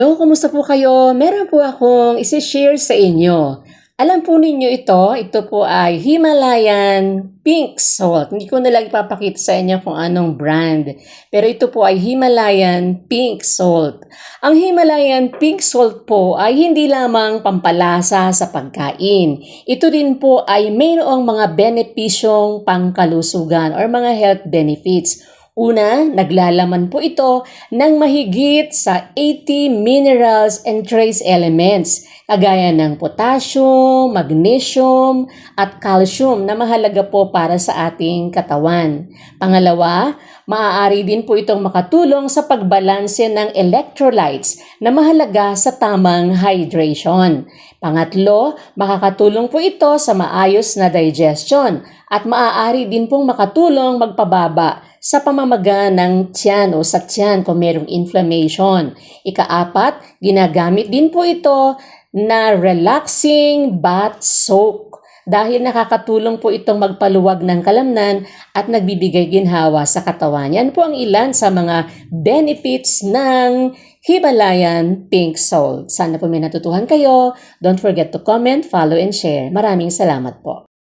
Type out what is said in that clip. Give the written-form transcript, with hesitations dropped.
Hello, kumusta po kayo? Meron po akong isi-share sa inyo. Alam po ninyo ito po ay Himalayan Pink Salt. Hindi ko na lang ipapakita sa inyo kung anong brand. Pero ito po ay Himalayan Pink Salt. Ang Himalayan Pink Salt po ay hindi lamang pampalasa sa pagkain. Ito din po ay mayroong mga benepisyong pangkalusugan or mga health benefits. Una, naglalaman po ito ng mahigit sa 80 minerals and trace elements, kagaya ng potassium, magnesium, at calcium na mahalaga po para sa ating katawan. Pangalawa, maaari din po itong makatulong sa pagbalanse ng electrolytes na mahalaga sa tamang hydration. Pangatlo, makakatulong po ito sa maayos na digestion at maaari din pong makatulong magpababa sa pamamaga ng tiyan o sa tiyan kung mayroong inflammation. Ikaapat, ginagamit din po ito na relaxing bath soak dahil nakakatulong po itong magpaluwag ng kalamnan at nagbibigay ginhawa sa katawan. Yan po ang ilan sa mga benefits ng Himalayan Pink Salt. Sana po may natutuhan kayo. Don't forget to comment, follow, and share. Maraming salamat po.